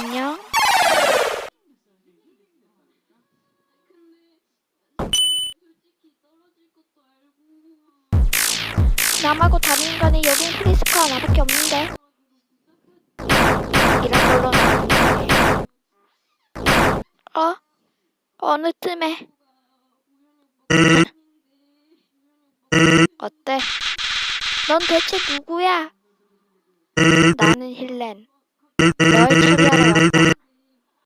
안녕. 나 말고 다른 인간이 여긴 크리스카 나밖에 없는데. 이런 걸로는 안 돼. 어느 쯤에. 어때? 넌 대체 누구야? 나는 힐렌. 널 처리하러 왔다.